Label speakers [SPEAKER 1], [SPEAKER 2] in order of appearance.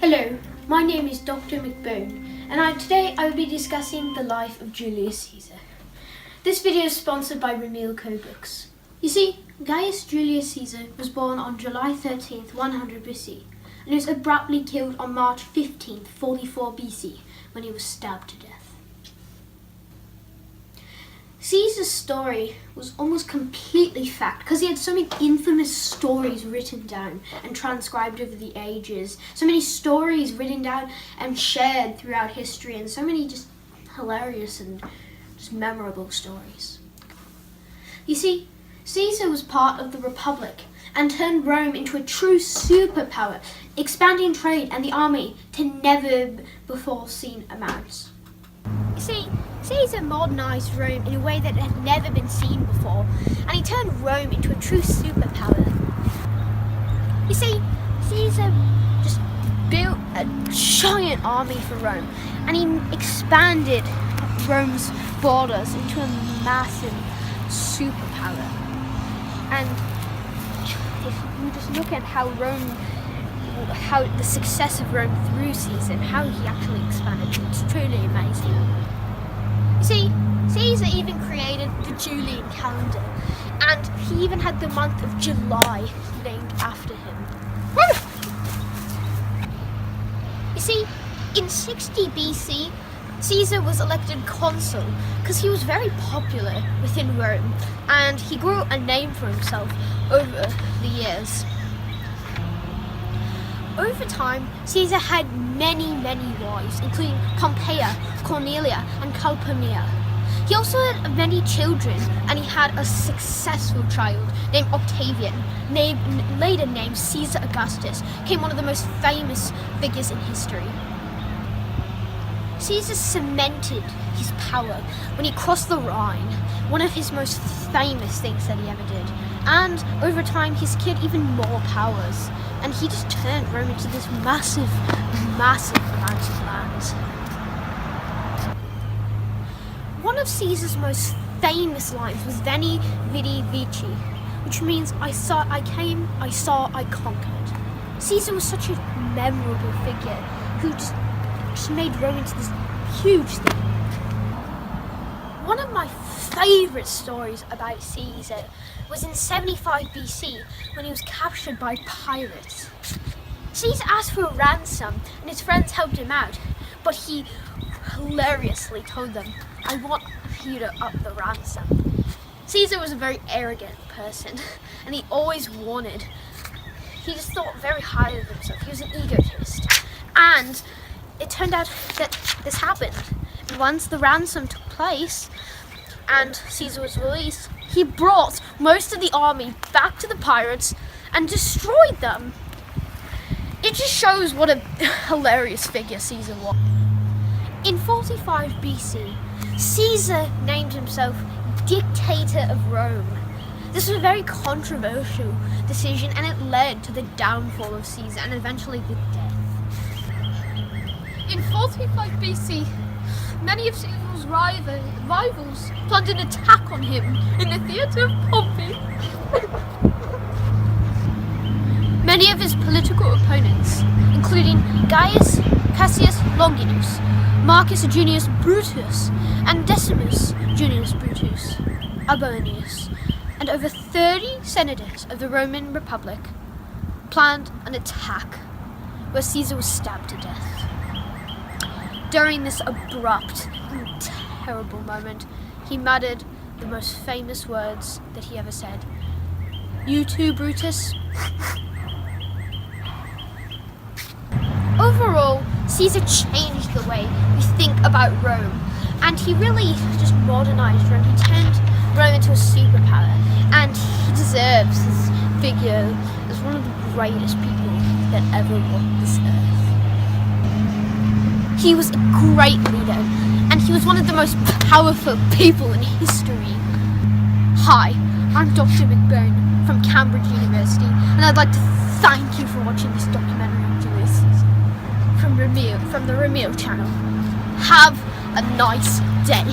[SPEAKER 1] Hello, my name is Dr. McBone, and today I will be discussing the life of Julius Caesar. This video is sponsored by Remeal Production. You see, Gaius Julius Caesar was born on July 13th, 100 BC, and was abruptly killed on March 15th, 44 BC, when he was stabbed to death. Caesar's story was almost completely fact because he had so many infamous stories written down and transcribed over the ages. So many stories written down and shared throughout history, and so many just hilarious and just memorable stories. You see, Caesar was part of the Republic and turned Rome into a true superpower, expanding trade and the army to never before seen amounts. You see, Caesar modernised Rome in a way that had never been seen before, and he turned Rome into a true superpower. You see, Caesar just built a giant army for Rome, and he expanded Rome's borders into a massive superpower. And if you just look at how the success of Rome through Caesar, and how he actually expanded, it's truly amazing. You see, Caesar even created the Julian calendar, and he even had the month of July named after him. You see, in 60 BC, Caesar was elected consul because he was very popular within Rome, and he grew a name for himself over the years. Over time, Caesar had many wives, including Pompeia, Cornelia, and Calpurnia. He also had many children, and he had a successful child named Octavian, later named Caesar Augustus, became one of the most famous figures in history. Caesar cemented his power when he crossed the Rhine, one of his most famous things that he ever did. And over time, he secured even more powers, and he just turned Rome into this massive amount of land. One of Caesar's most famous lines was Veni, Vidi, Vici, which means I came, I saw, I conquered. Caesar was such a memorable figure who just made Rome into this huge thing. One of my favourite stories about Caesar was in 75 BC when he was captured by pirates. Caesar asked for a ransom and his friends helped him out, but he hilariously told them, "I want you to up the ransom." Caesar was a very arrogant person, and he always wanted. He just thought very highly of himself. He was an egotist. And it turned out that this happened. And once the ransom took place and Caesar was released, he brought most of the army back to the pirates and destroyed them. It just shows what a hilarious figure Caesar was. In 45 BC, Caesar named himself Dictator of Rome. This was a very controversial decision, and it led to the downfall of Caesar and eventually the death. In 45 BC, many of Caesar's rivals planned an attack on him in the theatre of Pompey. Many of his political opponents, including Gaius Cassius Longinus, Marcus Junius Brutus, and Decimus Junius Brutus, Arbonius, and over 30 senators of the Roman Republic planned an attack where Caesar was stabbed to death. During this abrupt and terrible moment, he muttered the most famous words that he ever said. "You too, Brutus?" Overall, Caesar changed the way we think about Rome, and he really just modernized Rome. He turned Rome into a superpower, and he deserves his figure as one of the greatest people that ever walked this earth. He was a great leader, and he was one of the most powerful people in history. Hi, I'm Dr. McBone from Cambridge University, and I'd like to thank you for watching this documentary on Julius Caesar from the Remeal channel. Have a nice day.